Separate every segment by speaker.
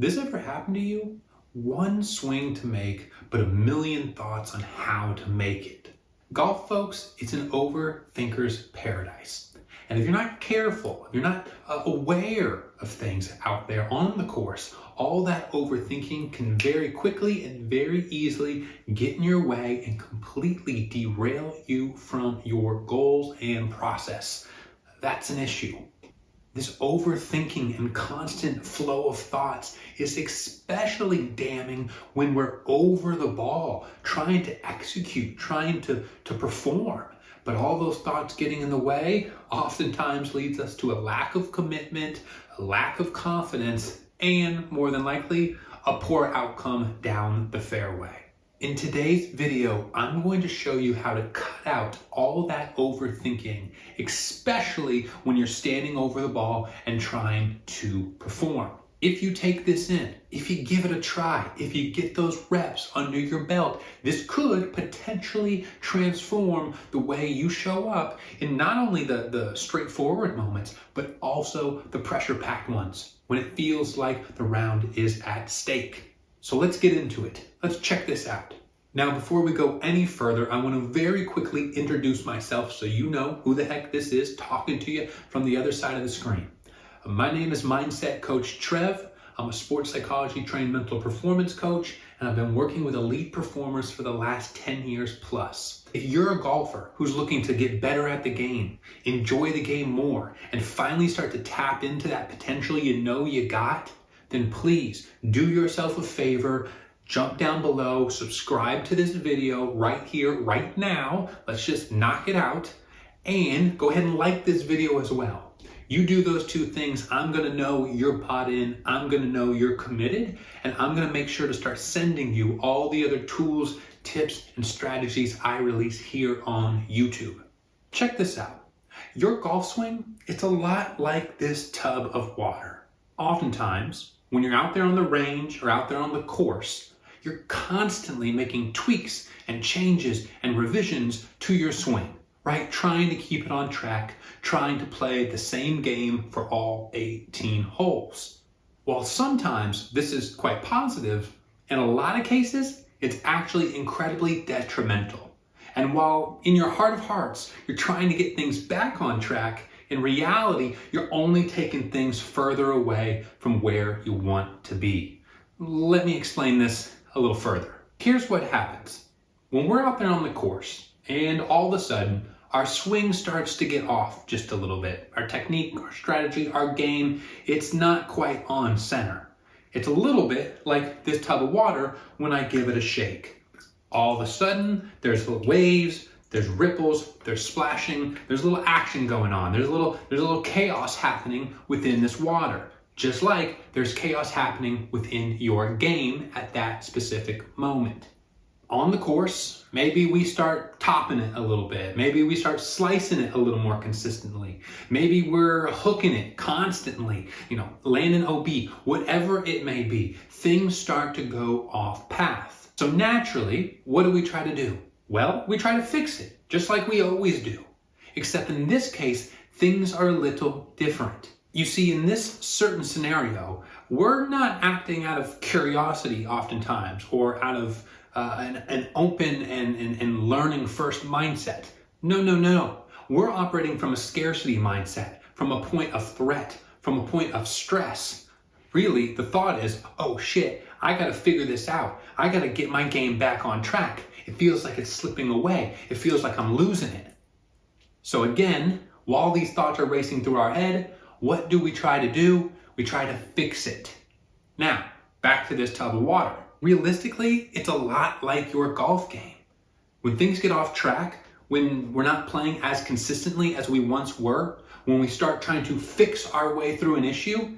Speaker 1: This ever happened to you? One swing to make, but a million thoughts on how to make it. Golf, folks, it's an overthinker's paradise. And if you're not careful, if you're not aware of things out there on the course, all that overthinking can very quickly and very easily get in your way and completely derail you from your goals and process. That's an issue. This overthinking and constant flow of thoughts is especially damning when we're over the ball, trying to execute, trying to perform. But all those thoughts getting in the way oftentimes leads us to a lack of commitment, a lack of confidence, and more than likely, a poor outcome down the fairway. In today's video, I'm going to show you how to cut out all that overthinking, especially when you're standing over the ball and trying to perform. If you take this in, if you give it a try, if you get those reps under your belt, this could potentially transform the way you show up in not only the straightforward moments, but also the pressure-packed ones, when it feels like the round is at stake. So let's get into it. Let's check this out. Now, before we go any further, I want to very quickly introduce myself so you know who the heck this is talking to you from the other side of the screen. My name is Mindset Coach Trev. I'm a sports psychology trained mental performance coach, and I've been working with elite performers for the last 10 years plus. If you're a golfer who's looking to get better at the game, enjoy the game more, and finally start to tap into that potential you know you got, then please do yourself a favor, jump down below, subscribe to this video right here, right now. Let's just knock it out, and go ahead and like this video as well. You do those two things, I'm gonna know you're bought in, I'm gonna know you're committed, and I'm gonna make sure to start sending you all the other tools, tips, and strategies I release here on YouTube. Check this out. Your golf swing, it's a lot like this tub of water. Oftentimes, when you're out there on the range or out there on the course, you're constantly making tweaks and changes and revisions to your swing, right? Trying to keep it on track, trying to play the same game for all 18 holes. While sometimes this is quite positive, in a lot of cases, it's actually incredibly detrimental. And while in your heart of hearts, you're trying to get things back on track, in reality, you're only taking things further away from where you want to be. Let me explain this a little further. Here's what happens. When we're out there on the course, and all of a sudden, our swing starts to get off just a little bit. Our technique, our strategy, our game, it's not quite on center. It's a little bit like this tub of water when I give it a shake. All of a sudden, there's waves, there's ripples, there's splashing, there's a little action going on. There's a little chaos happening within this water. Just like there's chaos happening within your game at that specific moment. On the course, maybe we start topping it a little bit. Maybe we start slicing it a little more consistently. Maybe we're hooking it constantly, landing OB, whatever it may be. Things start to go off path. So naturally, what do we try to do? Well, we try to fix it, just like we always do. Except in this case, things are a little different. You see, in this certain scenario, we're not acting out of curiosity oftentimes, or out of an open and learning first mindset. No. We're operating from a scarcity mindset, from a point of threat, from a point of stress. Really, the thought is, oh shit, I gotta figure this out. I gotta get my game back on track. It feels like it's slipping away. It feels like I'm losing it. So again, while these thoughts are racing through our head, what do we try to do? We try to fix it. Now, back to this tub of water. Realistically, it's a lot like your golf game. When things get off track, when we're not playing as consistently as we once were, when we start trying to fix our way through an issue,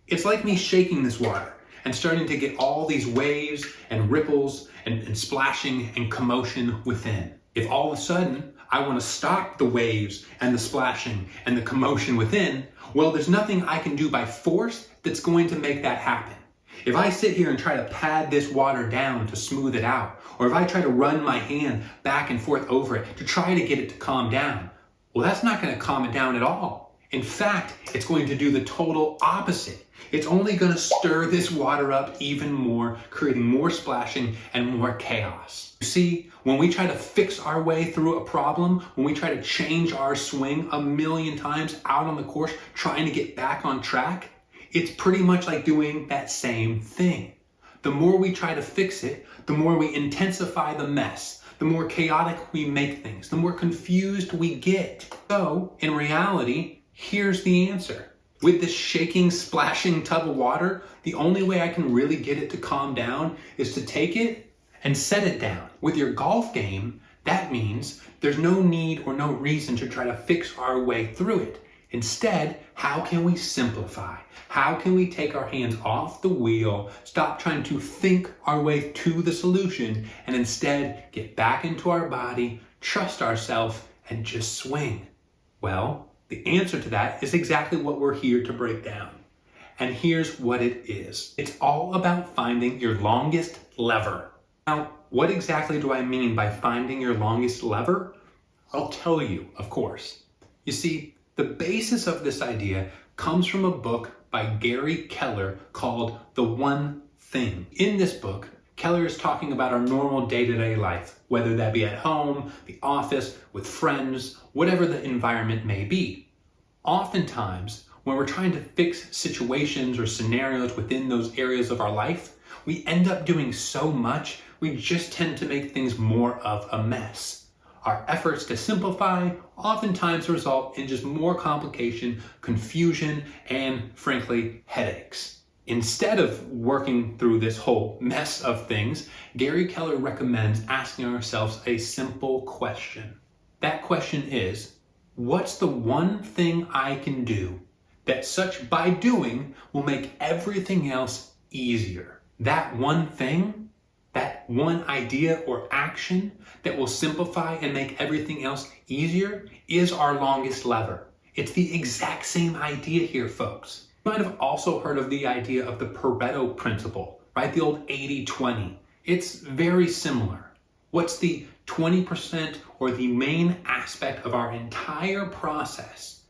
Speaker 1: it's like me shaking this water and starting to get all these waves and ripples and splashing and commotion within. If all of a sudden I want to stop the waves and the splashing and the commotion within, well, there's nothing I can do by force that's going to make that happen. If I sit here and try to pad this water down to smooth it out, or if I try to run my hand back and forth over it to try to get it to calm down, well, that's not going to calm it down at all. In fact, it's going to do the total opposite. It's only going to stir this water up even more, creating more splashing and more chaos. You see, when we try to fix our way through a problem, when we try to change our swing a million times out on the course, trying to get back on track, it's pretty much like doing that same thing. The more we try to fix it, the more we intensify the mess, the more chaotic we make things, the more confused we get. So, in reality, here's the answer. With this shaking, splashing tub of water, the only way I can really get it to calm down is to take it and set it down. With your golf game, that means there's no need or no reason to try to fix our way through it. Instead, how can we simplify? How can we take our hands off the wheel, stop trying to think our way to the solution, and instead get back into our body, trust ourselves, and just swing? Well, the answer to that is exactly what we're here to break down. And here's what it is. It's all about finding your longest lever. Now, what exactly do I mean by finding your longest lever? I'll tell you, of course. You see, the basis of this idea comes from a book by Gary Keller called The One Thing. In this book, Keller is talking about our normal day-to-day life, whether that be at home, the office, with friends, whatever the environment may be. Oftentimes, when we're trying to fix situations or scenarios within those areas of our life, we end up doing so much, we just tend to make things more of a mess. Our efforts to simplify oftentimes result in just more complication, confusion, and frankly, headaches. Instead of working through this whole mess of things, Gary Keller recommends asking ourselves a simple question. That question is, what's the one thing I can do that such by doing will make everything else easier? That one thing, that one idea or action that will simplify and make everything else easier is our longest lever. It's the exact same idea here, folks. You might have also heard of the idea of the Pareto principle, right? The old 80-20. It's very similar. What's the 20% or the main aspect of our entire process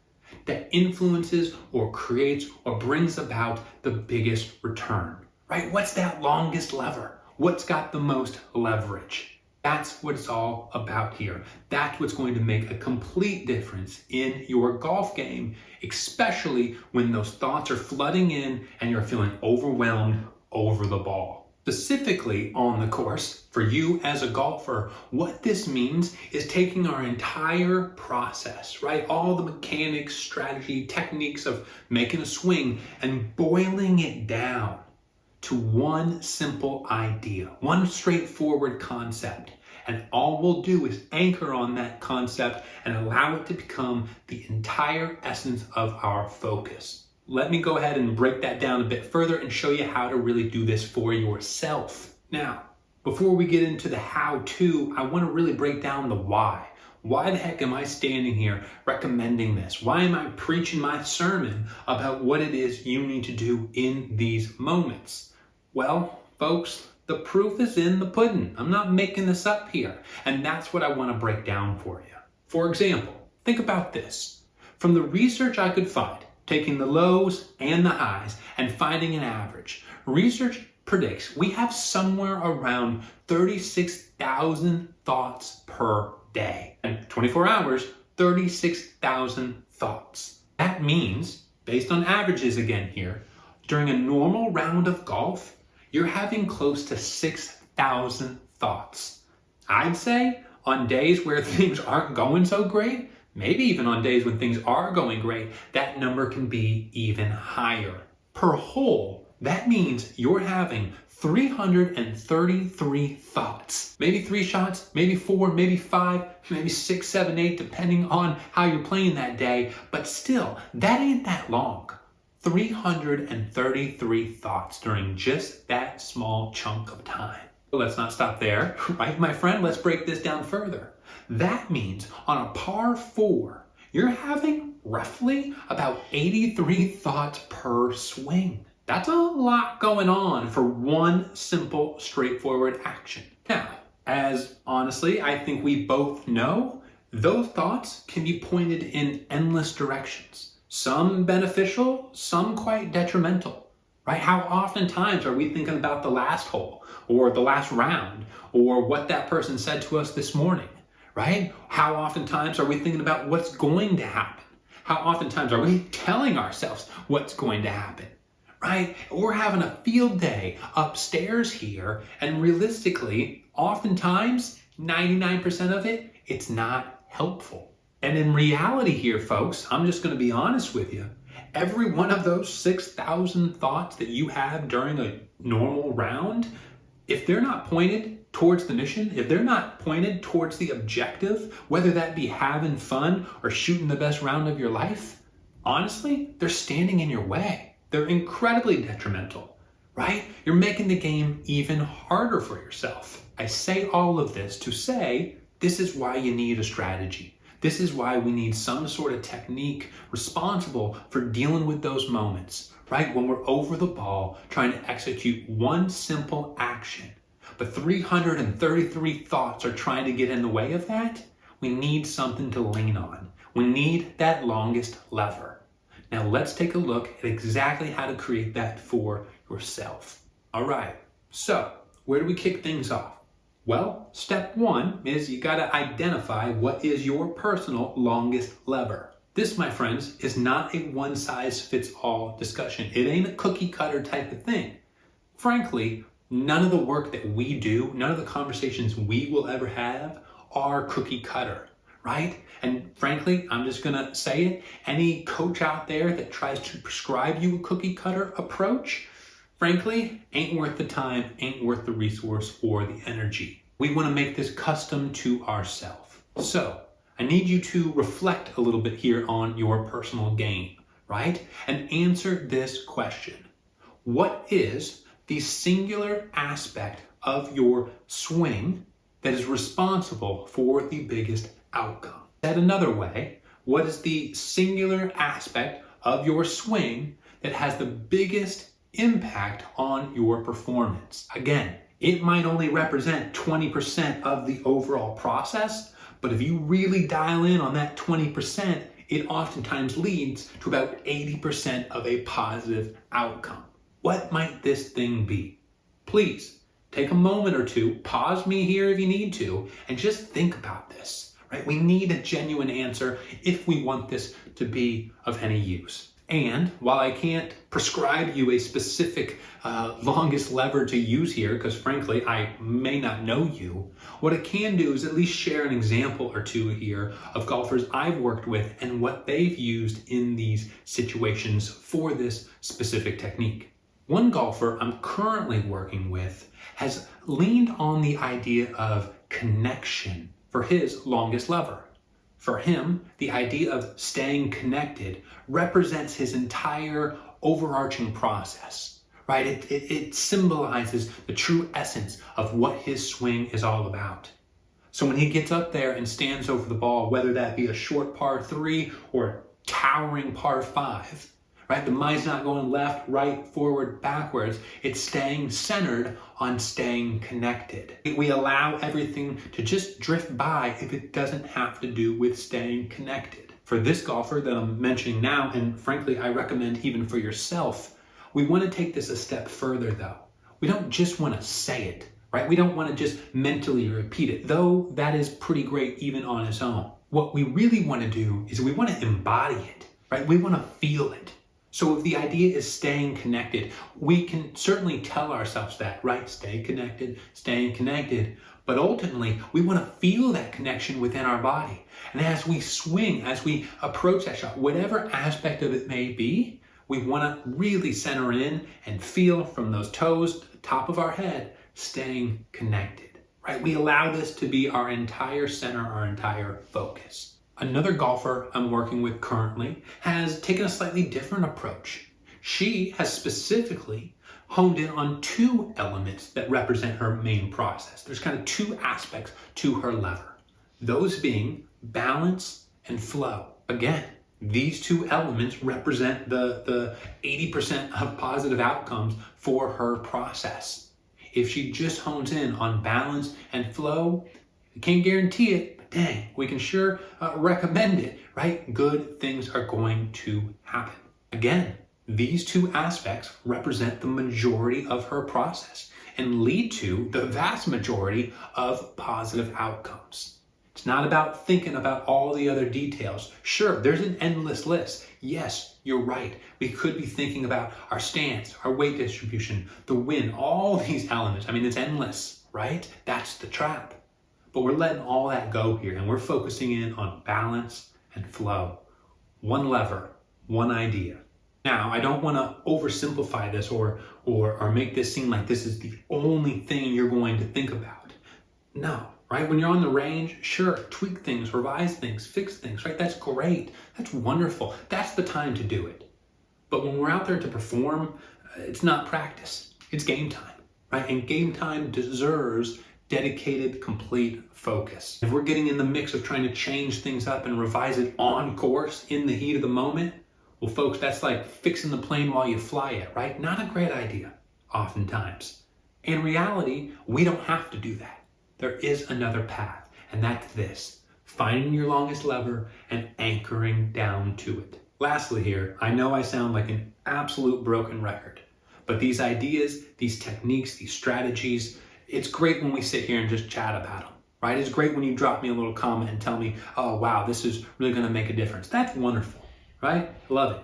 Speaker 1: that influences or creates or brings about the biggest return, right? What's that longest lever? What's got the most leverage? That's what it's all about here. That's what's going to make a complete difference in your golf game, especially when those thoughts are flooding in and you're feeling overwhelmed over the ball. Specifically on the course, for you as a golfer, what this means is taking our entire process, right? All the mechanics, strategy, techniques of making a swing and boiling it down to one simple idea, one straightforward concept. And all we'll do is anchor on that concept and allow it to become the entire essence of our focus. Let me go ahead and break that down a bit further and show you how to really do this for yourself. Now, before we get into the how-to, I want to really break down the why. Why the heck am I standing here recommending this? Why am I preaching my sermon about what it is you need to do in these moments? Well, folks, the proof is in the pudding. I'm not making this up here. And that's what I want to break down for you. For example, think about this. From the research I could find, taking the lows and the highs and finding an average, research predicts we have somewhere around 36,000 thoughts per day. And 24 hours, 36,000 thoughts. That means, based on averages again here, during a normal round of golf, you're having close to 6,000 thoughts. I'd say on days where things aren't going so great, maybe even on days when things are going great, that number can be even higher. Per hole, that means you're having 333 thoughts. Maybe 3 shots, maybe 4, maybe 5, maybe 6, 7, 8, depending on how you're playing that day. But still, that ain't that long. 333 thoughts during just that small chunk of time. But let's not stop there, right, my friend? Let's break this down further. That means on a par 4, you're having roughly about 83 thoughts per swing. That's a lot going on for one simple, straightforward action. Now, as honestly, I think we both know, those thoughts can be pointed in endless directions. Some beneficial, some quite detrimental, right? How oftentimes are we thinking about the last hole or the last round or what that person said to us this morning, right? How oftentimes are we thinking about what's going to happen? How oftentimes are we telling ourselves what's going to happen, right? We're having a field day upstairs here, and realistically, oftentimes, 99% of it, it's not helpful. And in reality here, folks, I'm just going to be honest with you. Every one of those 6,000 thoughts that you have during a normal round, if they're not pointed towards the mission, if they're not pointed towards the objective, whether that be having fun or shooting the best round of your life, honestly, they're standing in your way. They're incredibly detrimental, right? You're making the game even harder for yourself. I say all of this to say, this is why you need a strategy. This is why we need some sort of technique responsible for dealing with those moments, right? When we're over the ball trying to execute one simple action, but 333 thoughts are trying to get in the way of that. We need something to lean on. We need that longest lever. Now let's take a look at exactly how to create that for yourself. All right, so where do we kick things off? Well, step one is you got to identify what is your personal longest lever. This, my friends, is not a one-size-fits-all discussion. It ain't a cookie cutter type of thing. Frankly, none of the work that we do, none of the conversations we will ever have are cookie cutter, right? And frankly, I'm just going to say it, any coach out there that tries to prescribe you a cookie cutter approach, frankly, ain't worth the time, ain't worth the resource or the energy. We want to make this custom to ourselves. So I need you to reflect a little bit here on your personal game, right? And answer this question. What is the singular aspect of your swing that is responsible for the biggest outcome? Said another way, what is the singular aspect of your swing that has the biggest impact on your performance? Again, it might only represent 20% of the overall process, but if you really dial in on that 20%, it oftentimes leads to about 80% of a positive outcome. What might this thing be? Please take a moment or two, pause me here if you need to, and just think about this, right? We need a genuine answer if we want this to be of any use. And while I can't prescribe you a specific longest lever to use here, because frankly, I may not know you, what I can do is at least share an example or two here of golfers I've worked with and what they've used in these situations for this specific technique. One golfer I'm currently working with has leaned on the idea of connection for his longest lever. For him, the idea of staying connected represents his entire overarching process, right? It symbolizes the true essence of what his swing is all about. So when he gets up there and stands over the ball, whether that be a short par 3 or a towering par 5, right? The mind's not going left, right, forward, backwards. It's staying centered on staying connected. We allow everything to just drift by if it doesn't have to do with staying connected. For this golfer that I'm mentioning now, and frankly, I recommend even for yourself, we want to take this a step further though. We don't just want to say it, right? We don't want to just mentally repeat it, though that is pretty great even on its own. What we really want to do is we want to embody it, right? We want to feel it. So if the idea is staying connected, we can certainly tell ourselves that, right? Stay connected, staying connected. But ultimately, we want to feel that connection within our body. And as we swing, as we approach that shot, whatever aspect of it may be, we want to really center in and feel from those toes to the top of our head, staying connected, right? We allow this to be our entire center, our entire focus. Another golfer I'm working with currently has taken a slightly different approach. She has specifically honed in on two elements that represent her main process. There's kind of two aspects to her lever. Those being balance and flow. Again, these two elements represent the 80% of positive outcomes for her process. If she just hones in on balance and flow, I can't guarantee it, but dang, we can sure recommend it, right? Good things are going to happen. Again, these two aspects represent the majority of her process and lead to the vast majority of positive outcomes. It's not about thinking about all the other details. Sure, there's an endless list. Yes, you're right. We could be thinking about our stance, our weight distribution, the wind, all these elements. I mean, it's endless, right? That's the trap. But we're letting all that go here, and we're focusing in on balance and flow. One lever, one idea. Now, I don't want to oversimplify this or make this seem like this is the only thing you're going to think about. No, right? When you're on the range, sure, tweak things, revise things, fix things, right? That's great. That's wonderful. That's the time to do it. But when we're out there to perform, it's not practice. It's game time, right? And game time deserves dedicated, complete focus. If we're getting in the mix of trying to change things up and revise it on course in the heat of the moment, well, folks, that's like fixing the plane while you fly it, right? Not a great idea, oftentimes. In reality, we don't have to do that. There is another path, and that's this: finding your longest lever and anchoring down to it. Lastly here, I know I sound like an absolute broken record, but these ideas, these techniques, these strategies, it's great when we sit here and just chat about them, right? It's great when you drop me a little comment and tell me, oh, wow, this is really going to make a difference. That's wonderful, right? Love it.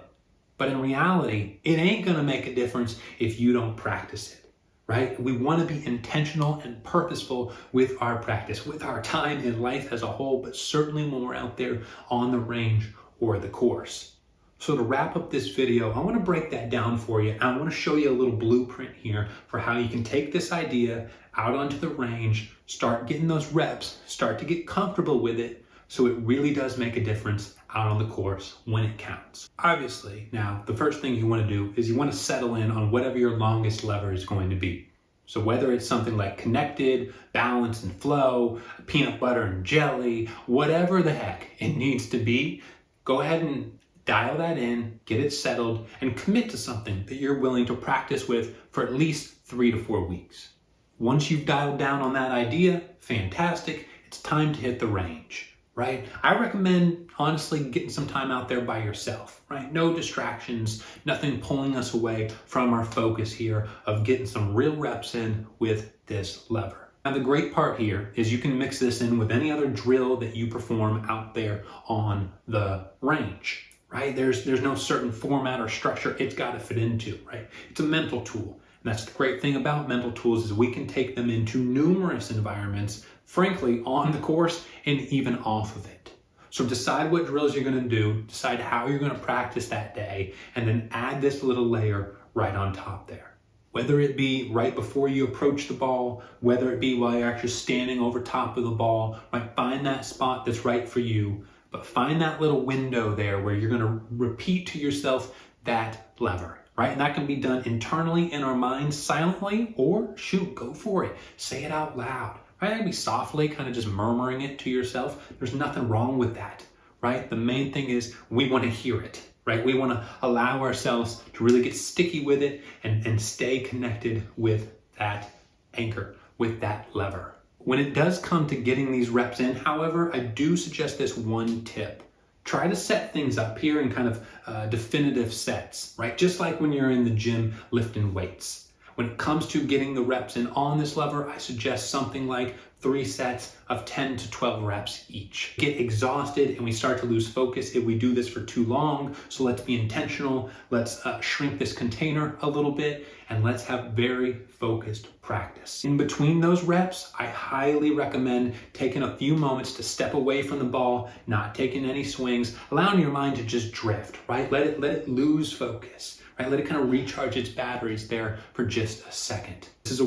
Speaker 1: But in reality, it ain't going to make a difference if you don't practice it, right? We want to be intentional and purposeful with our practice, with our time in life as a whole, but certainly when we're out there on the range or the course. So to wrap up this video, I want to break that down for you. I want to show you a little blueprint here for how you can take this idea out onto the range, start getting those reps, start to get comfortable with it, so it really does make a difference out on the course when it counts. Obviously, now, the first thing you want to do is you want to settle in on whatever your longest lever is going to be. So whether it's something like connected, balance and flow, peanut butter and jelly, whatever the heck it needs to be, go ahead and dial that in, get it settled, and commit to something that you're willing to practice with for at least 3 to 4 weeks. Once you've dialed down on that idea, fantastic, it's time to hit the range, right? I recommend, honestly, getting some time out there by yourself, right? No distractions, nothing pulling us away from our focus here of getting some real reps in with this lever. Now, the great part here is you can mix this in with any other drill that you perform out there on the range, right? There's no certain format or structure it's got to fit into, right? It's a mental tool. And that's the great thing about mental tools is we can take them into numerous environments, frankly, on the course and even off of it. So decide what drills you're going to do, decide how you're going to practice that day, and then add this little layer right on top there. Whether it be right before you approach the ball, whether it be while you're actually standing over top of the ball, right? Find that spot that's right for you, but find that little window there where you're going to repeat to yourself that lever. Right? And that can be done internally in our minds silently, or shoot, go for it. Say it out loud, right? That can be softly, kind of just murmuring it to yourself. There's nothing wrong with that, right? The main thing is we want to hear it, right? We want to allow ourselves to really get sticky with it and stay connected with that anchor, with that lever. When it does come to getting these reps in, however, I do suggest this one tip. Try to set things up here in kind of definitive sets, right? Just like when you're in the gym lifting weights. When it comes to getting the reps in on this lever, I suggest something like 3 sets of 10 to 12 reps each. Get exhausted and we start to lose focus if we do this for too long. So let's be intentional. Let's shrink this container a little bit and let's have very focused practice. In between those reps, I highly recommend taking a few moments to step away from the ball, not taking any swings, allowing your mind to just drift, right? Let it lose focus, right? Let it kind of recharge its batteries there for just a second. This is a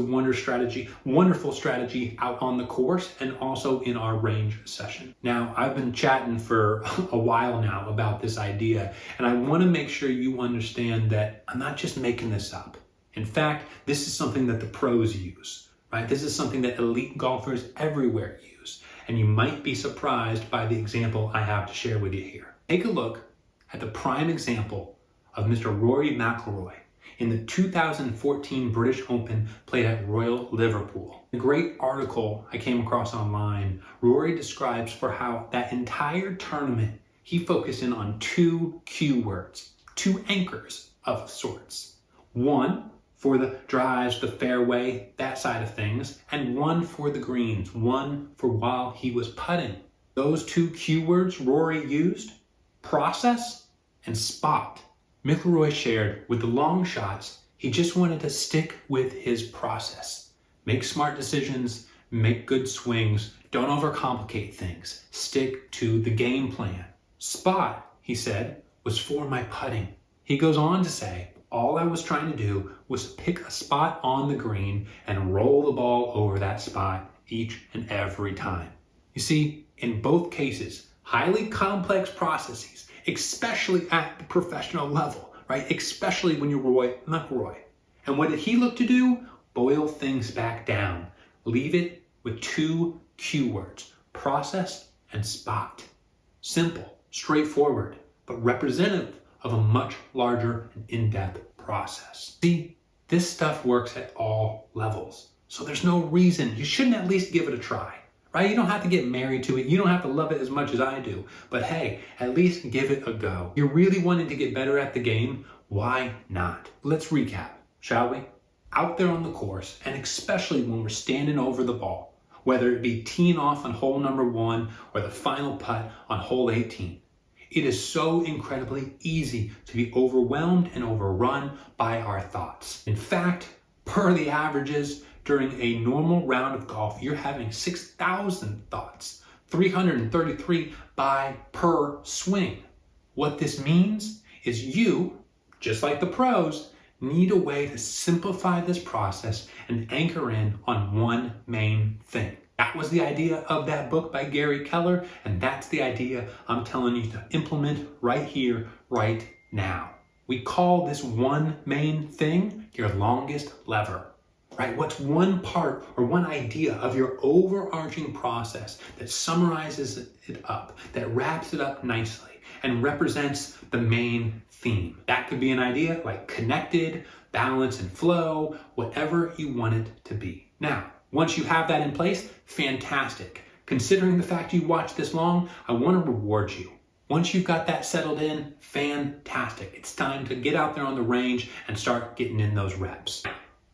Speaker 1: wonderful strategy out on the course and also in our range session. Now, I've been chatting for a while now about this idea, and I want to make sure you understand that I'm not just making this up. In fact, this is something that the pros use, right? This is something that elite golfers everywhere use, and you might be surprised by the example I have to share with you here. Take a look at the prime example of Mr. Rory McIlroy in the 2014 British Open played at Royal Liverpool. A great article I came across online, Rory describes for how that entire tournament he focused in on two cue words, two anchors of sorts. One for the drives, the fairway, that side of things, and one for the greens, one for while he was putting. Those two cue words Rory used, process and spot. McIlroy shared with the long shots, he just wanted to stick with his process. Make smart decisions, make good swings, don't overcomplicate things. Stick to the game plan. Spot, he said, was for my putting. He goes on to say, all I was trying to do was pick a spot on the green and roll the ball over that spot each and every time. You see, in both cases, highly complex processes, especially at the professional level, right? Especially when you're Rory McIlroy. And what did he look to do? Boil things back down. Leave it with two cue words, process and spot. Simple, straightforward, but representative of a much larger and in-depth process. See, this stuff works at all levels. So there's no reason you shouldn't at least give it a try, right? You don't have to get married to it. You don't have to love it as much as I do. But hey, at least give it a go. You're really wanting to get better at the game? Why not? Let's recap, shall we? Out there on the course, and especially when we're standing over the ball, whether it be teeing off on hole number 1 or the final putt on hole 18, it is so incredibly easy to be overwhelmed and overrun by our thoughts. In fact, per the averages, during a normal round of golf, you're having 6,000 thoughts, 333 per swing. What this means is you, just like the pros, need a way to simplify this process and anchor in on one main thing. That was the idea of that book by Gary Keller, and that's the idea I'm telling you to implement right here, right now. We call this one main thing your longest lever, right? What's one part or one idea of your overarching process that summarizes it up, that wraps it up nicely and represents the main theme? That could be an idea like connected, balance and flow, whatever you want it to be. Now, once you have that in place, fantastic. Considering the fact you watched this long, I want to reward you. Once you've got that settled in, fantastic. It's time to get out there on the range and start getting in those reps.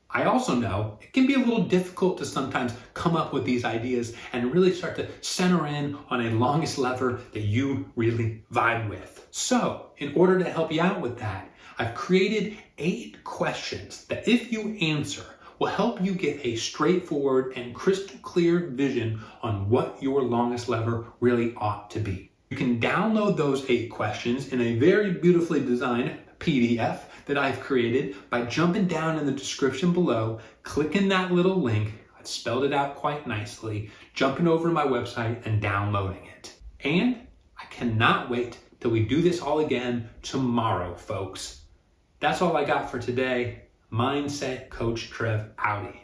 Speaker 1: I also know it can be a little difficult to sometimes come up with these ideas and really start to center in on a longest lever that you really vibe with. So, in order to help you out with that, I've created 8 questions that if you answer, will help you get a straightforward and crystal clear vision on what your longest lever really ought to be. You can download those 8 questions in a very beautifully designed PDF that I've created by jumping down in the description below, clicking that little link, I've spelled it out quite nicely, jumping over to my website and downloading it. And I cannot wait till we do this all again tomorrow, folks. That's all I got for today. Mindset Coach Trev outie.